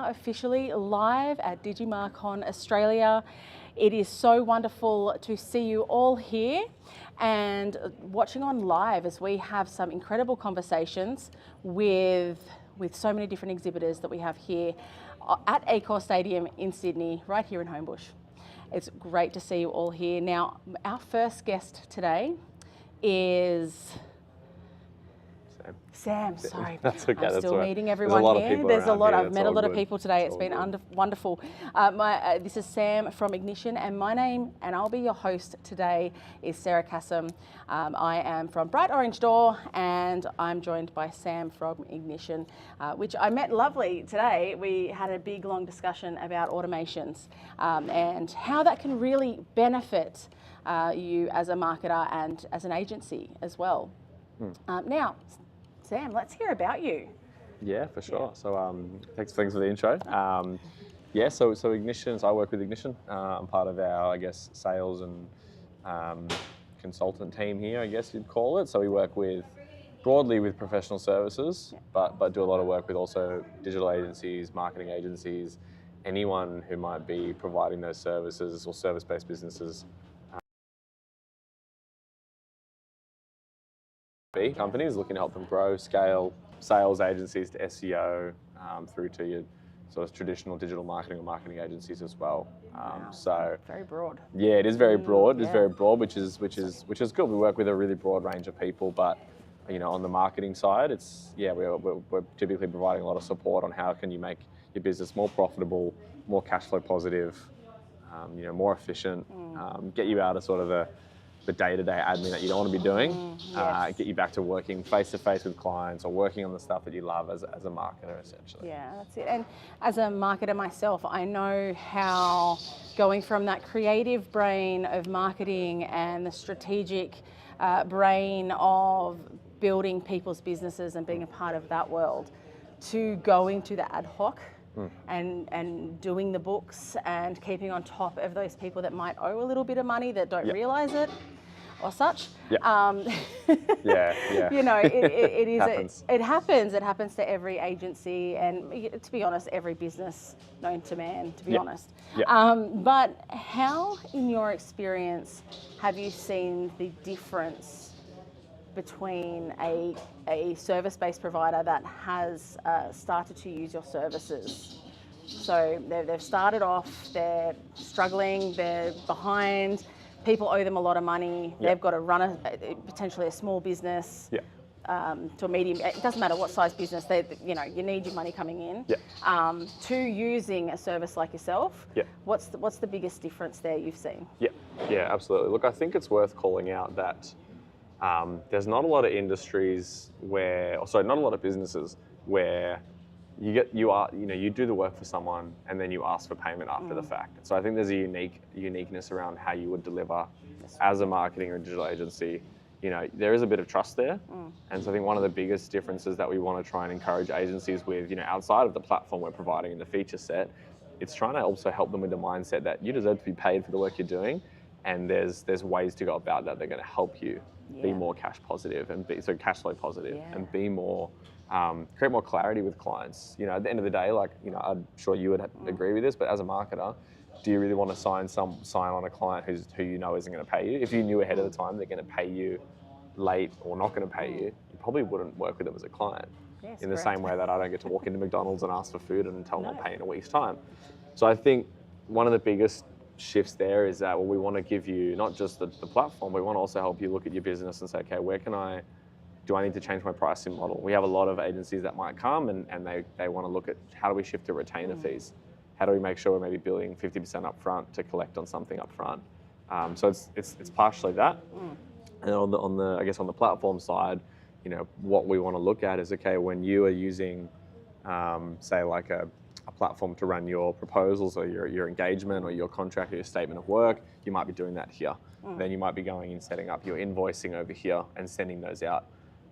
are officially live at DigiMarCon Australia. It is so wonderful to see you all here and watching on live as we have some incredible conversations with so many different exhibitors that we have here at Accor Stadium in Sydney, right here in Homebush. It's great to see you all here. Now, our first guest today is Sam, sorry. That's okay. I'm still right. meeting everyone here. There's a lot. I've met a lot of people today. It's been wonderful. This is Sam from Ignition, and my name, and I'll be your host today, is Sarah Kassam. I am from Bright Orange Door, and I'm joined by Sam from Ignition, which I met lovely today. We had a big, long discussion about automations and how that can really benefit you as a marketer and as an agency as well. Now, Sam, let's hear about you. Yeah, for sure. Yeah. So thanks for the intro. So Ignition, so I work with Ignition. I'm part of our, I guess, sales and consultant team here, I guess you'd call it. So we work broadly with professional services, but do a lot of work with also digital agencies, marketing agencies, anyone who might be providing those services or service-based businesses. Companies looking to help them grow, scale, sales agencies to SEO, through to your sort of traditional digital marketing or marketing agencies as well. Wow. So very broad. Yeah, it is very broad. It's very broad, which is good. We work with a really broad range of people, but on the marketing side, we're typically providing a lot of support on how can you make your business more profitable, more cash flow positive, more efficient, get you out of sort of the day-to-day admin that you don't want to be doing, get you back to working face-to-face with clients or working on the stuff that you love as a marketer, essentially. Yeah, that's it. And as a marketer myself, I know how going from that creative brain of marketing and the strategic brain of building people's businesses and being a part of that world to going to the ad hoc and doing the books and keeping on top of those people that might owe a little bit of money that don't realise it or such. It is. It happens to every agency and, to be honest, every business known to man, to be honest. But how, in your experience, have you seen the difference between a service-based provider that has started to use your services? So they've started off, they're struggling, they're behind, people owe them a lot of money, they've got to run potentially a small business to a medium, it doesn't matter what size business, you need your money coming in, to using a service like yourself. What's the biggest difference there you've seen? Yeah, absolutely. Look, I think it's worth calling out that there's not a lot of industries not a lot of businesses where you do the work for someone and then you ask for payment after the fact. So I think there's a uniqueness around how you would deliver as a marketing or digital agency. There is a bit of trust there. And so I think one of the biggest differences that we want to try and encourage agencies with, outside of the platform we're providing in the feature set, it's trying to also help them with the mindset that you deserve to be paid for the work you're doing. And there's ways to go about that. They're going to help you be more cash positive and cash flow positive and be more, create more clarity with clients. At the end of the day, I'm sure you would agree with this, but as a marketer, do you really want to sign on a client who you know isn't going to pay you? If you knew ahead of the time they're going to pay you late or not going to pay you, you probably wouldn't work with them as a client. In the same way that I don't get to walk into McDonald's and ask for food and tell them I'll pay in a week's time. So I think one of the biggest shifts there is that we want to give you not just the platform, we want to also help you look at your business and say, okay, do I need to change my pricing model? We have a lot of agencies that might come and they want to look at how do we shift to retainer fees? How do we make sure we're maybe billing 50% up front to collect on something up front? So it's partially that. And on the platform side, what we want to look at is, okay, when you are using, say like a platform to run your proposals or your engagement or your contract or your statement of work, you might be doing that here. Then you might be going and setting up your invoicing over here and sending those out.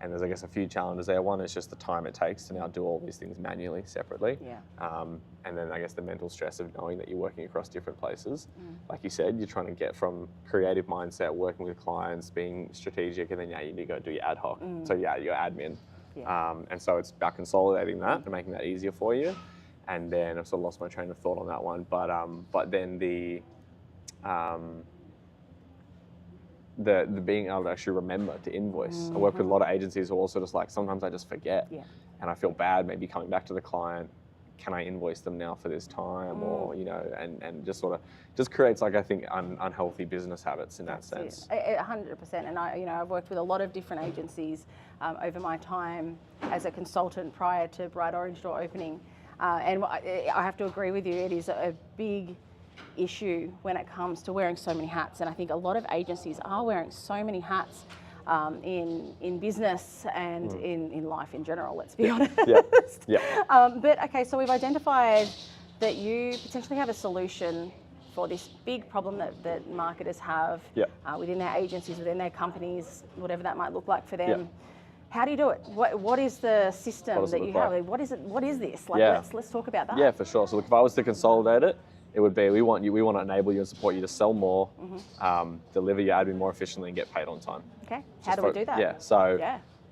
And there's, I guess, a few challenges there. One is just the time it takes to now do all these things manually, separately. And then I guess the mental stress of knowing that you're working across different places. Like you said, you're trying to get from creative mindset, working with clients, being strategic, and then you need to go do your ad hoc. So your admin. And so it's about consolidating that and making that easier for you. and then I've sort of lost my train of thought on that one. But then the being able to actually remember to invoice. I work with a lot of agencies who also just like, sometimes I just forget, and I feel bad maybe coming back to the client. Can I invoice them now for this time, or and just sort of just creates like, I think, unhealthy business habits in that sense. 100%. And I've worked with a lot of different agencies over my time as a consultant prior to Bright Orange Door opening, and I have to agree with you. It is a big issue when it comes to wearing so many hats, and I think a lot of agencies are wearing so many hats in business and in life in general, let's be honest. But okay, so we've identified that you potentially have a solution for this big problem that marketers have within their agencies, within their companies, whatever that might look like for them. How do you do it? What is the system that you have? What is it? What is this? Like, let's talk about that. Yeah, for sure. So look, if I was to consolidate it, it would be, we want to enable you and support you to sell more, deliver your admin more efficiently, and get paid on time. Okay. How do we do that? Yeah. So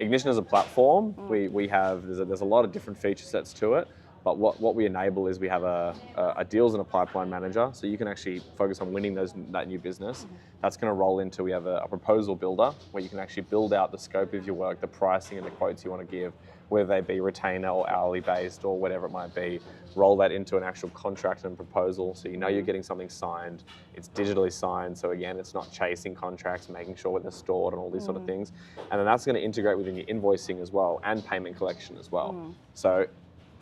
Ignition as a platform, we have, there's a lot of different feature sets to it, but what we enable is we have a deals and a pipeline manager, so you can actually focus on winning that new business. That's going to roll into, we have a proposal builder where you can actually build out the scope of your work, the pricing and the quotes you want to give, whether they be retainer or hourly based or whatever it might be. Roll that into an actual contract and proposal, so you know you're getting something signed. It's digitally signed, so again, it's not chasing contracts, making sure where they're stored and all these sort of things. And then that's going to integrate within your invoicing as well, and payment collection as well. So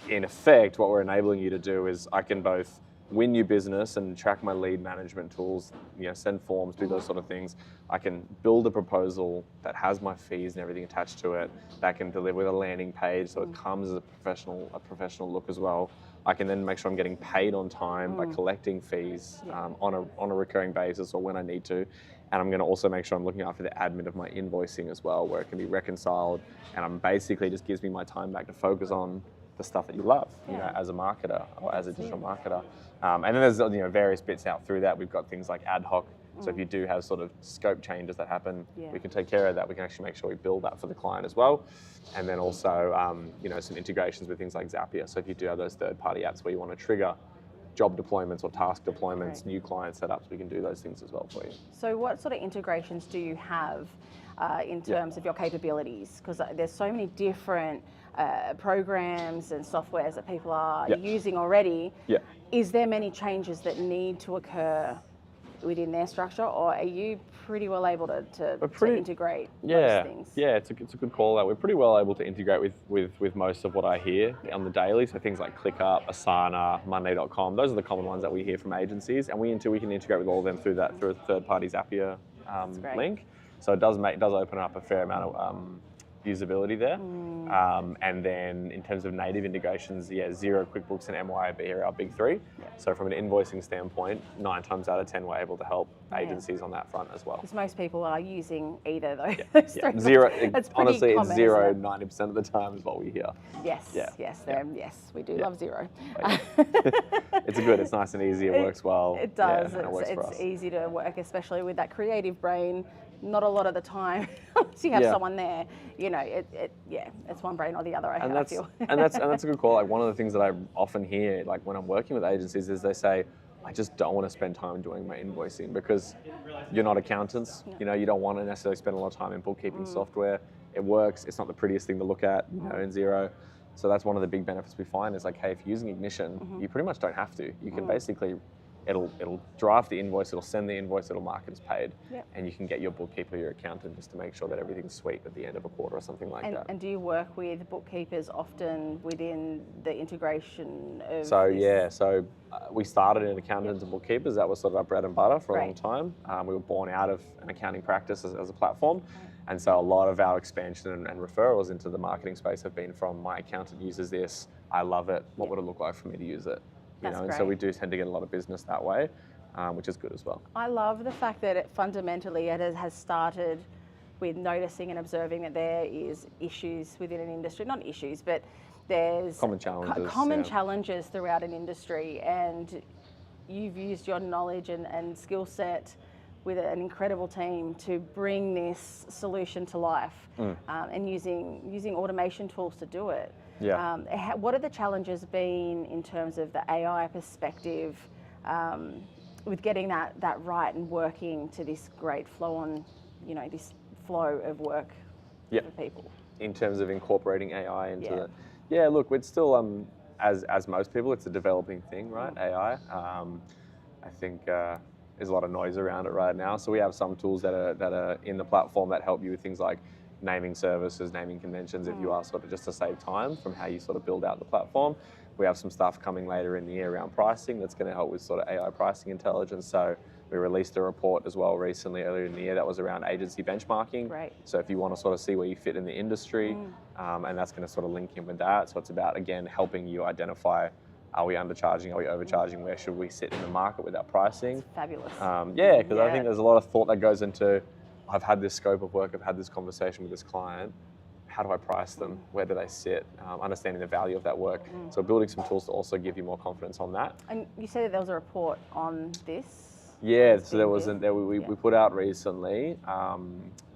in effect, what we're enabling you to do is I can both win new business and track my lead management tools, send forms, do those sort of things. I can build a proposal that has my fees and everything attached to it, that can deliver with a landing page, so it comes as a professional look as well. I can then make sure I'm getting paid on time by collecting fees on a recurring basis or when I need to. And I'm going to also make sure I'm looking after the admin of my invoicing as well, where it can be reconciled, and I'm basically just gives me my time back to focus on the stuff that you love, as a marketer or as a digital marketer. And then there's various bits out through that. We've got things like ad hoc. So if you do have sort of scope changes that happen, we can take care of that. We can actually make sure we build that for the client as well. And then also, some integrations with things like Zapier. So if you do have those third-party apps where you want to trigger job deployments or task deployments, new client setups, we can do those things as well for you. So what sort of integrations do you have in terms of your capabilities? Because there's so many different programs and softwares that people are using already. Is there many changes that need to occur within their structure, or are you pretty well able to integrate those things? Yeah, it's a good call out. We're pretty well able to integrate with most of what I hear on the daily. So things like ClickUp, Asana, Monday.com, those are the common ones that we hear from agencies, and we can integrate with all of them through a third-party Zapier link. So it does open up a fair amount of usability there. And then in terms of native integrations, Xero, QuickBooks, and MYOB are our big three. So from an invoicing standpoint, 9 times out of 10, we're able to help agencies on that front as well. Because most people are using either those three. Xero, honestly, it's Xero 90% of the time is what we hear. Yes, we do love Xero. It's nice and easy, it works well. It does, and it works for us. It's easy to work, especially with that creative brain. Not a lot of the time, unless you have someone there, it's one brain or the other. I feel. and that's a good call. Like, one of the things that I often hear, like when I'm working with agencies, is they say, I just don't want to spend time doing my invoicing because you're not accountants. You don't want to necessarily spend a lot of time in bookkeeping software. It works. It's not the prettiest thing to look at, in Xero. So that's one of the big benefits we find is like, hey, if you're using Ignition, you pretty much don't have to. You can basically. It'll draft the invoice, it'll send the invoice, it'll mark it as paid, and you can get your bookkeeper, your accountant, just to make sure that everything's sweet at the end of a quarter or something like that. And do you work with bookkeepers often within the integration of So we started in accountants and bookkeepers. That was sort of our bread and butter for a long time. We were born out of an accounting practice as a platform. And so a lot of our expansion and referrals into the marketing space have been from, my accountant uses this, I love it, what would it look like for me to use it? And so we do tend to get a lot of business that way, which is good as well. I love the fact that it has started with noticing and observing that there is issues within an industry, not issues, but there's common challenges throughout an industry, and you've used your knowledge and skill set with an incredible team to bring this solution to life, and using automation tools to do it. Yeah. What are the challenges been in terms of the AI perspective with getting that right and working to this great flow on, this flow of work Yeah. for people? In terms of incorporating AI into Yeah. Yeah, look, it's still, as most people, it's a developing thing, right? AI. I think there's a lot of noise around it right now. So we have some tools that are in the platform that help you with things like naming services, naming conventions, if you are sort of just to save time from how you sort of build out the platform. We have some stuff coming later in the year around pricing that's going to help with sort of AI pricing intelligence. So we released a report as well recently, earlier in the year, that was around agency benchmarking. Great. So if you want to sort of see where you fit in the industry, and that's going to sort of link in with that. So it's about, again, helping you identify, are we undercharging, are we overcharging, where should we sit in the market with our pricing? That's fabulous. Yeah, because I think there's a lot of thought that goes into, I've had this scope of work, I've had this conversation with this client, how do I price them? Where do they sit? Understanding the value of that work. So building some tools to also give you more confidence on that. And you said that there was a report on this? Yeah, so there was we put out recently,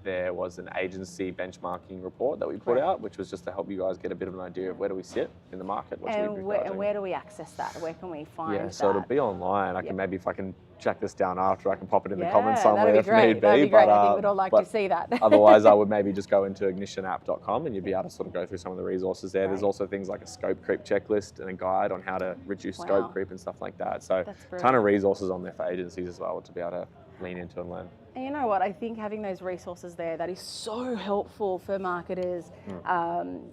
there was an agency benchmarking report that we put out, which was just to help you guys get a bit of an idea of where do we sit in the market. What and where do we access that? Where can we find that? Yeah, so it'll be online. I can maybe, if I can track this down after, I can pop it in the comments that'd somewhere be if great. need be. That'd be great. I think But, we'd all like to see that. Otherwise, I would maybe just go into ignitionapp.com and you'd be able to sort of go through some of the resources there. There's also things like a scope creep checklist and a guide on how to reduce scope creep and stuff like that. So a ton of resources on there for agencies as well to be able to lean into and learn. And you know what? I think having those resources there, that is so helpful for marketers.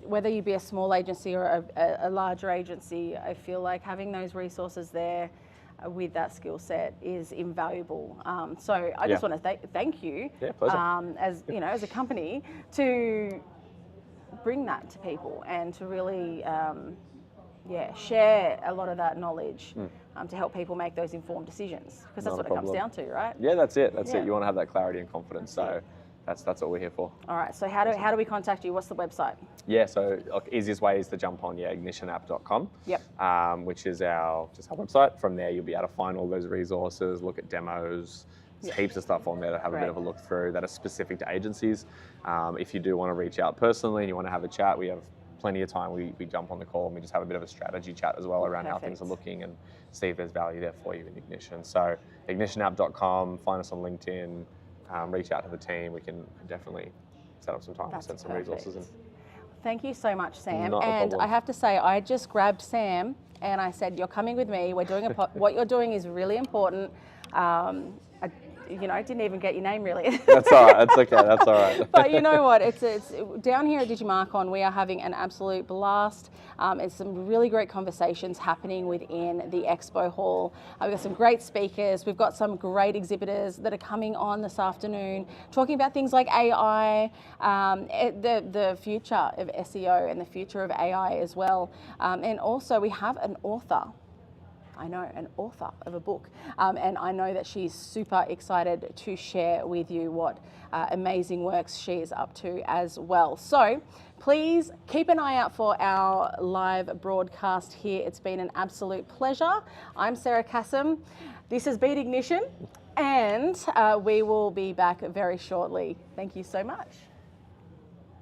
Whether you be a small agency or a larger agency, I feel like having those resources there with that skill set is invaluable. So I just want to thank you, as as a company, to bring that to people and to really share a lot of that knowledge to help people make those informed decisions, because that's what it comes down to, right? Yeah, that's it. That's it. You want to have that clarity and confidence. So that's what we're here for. All right. So how do we contact you? What's the website? Yeah. So easiest way is to jump on ignitionapp.com. Yep. Which is our website. From there, you'll be able to find all those resources, look at demos. There's heaps of stuff on there to have a bit of a look through that are specific to agencies. If you do want to reach out personally and you want to have a chat, we have plenty of time. We jump on the call and we just have a bit of a strategy chat as well around how things are looking and see if there's value there for you in Ignition. So ignitionapp.com, find us on LinkedIn, reach out to the team. We can definitely set up some time and send some resources in. Thank you so much, Sam. Not a problem. I have to say, I just grabbed Sam and I said, "You're coming with me. We're doing what you're doing is really important." I didn't even get your name really. That's all right. That's okay. That's all right. But you know what? It's down here at DigiMarcon, we are having an absolute blast. It's some really great conversations happening within the expo hall. We've got some great speakers. We've got some great exhibitors that are coming on this afternoon, talking about things like AI, the future of SEO and the future of AI as well. And also we have an author. I know, an author of a book, and I know that she's super excited to share with you what amazing works she is up to as well. So please keep an eye out for our live broadcast here. It's been an absolute pleasure. I'm Sarah Kassam. This has been Ignition, and we will be back very shortly. Thank you so much.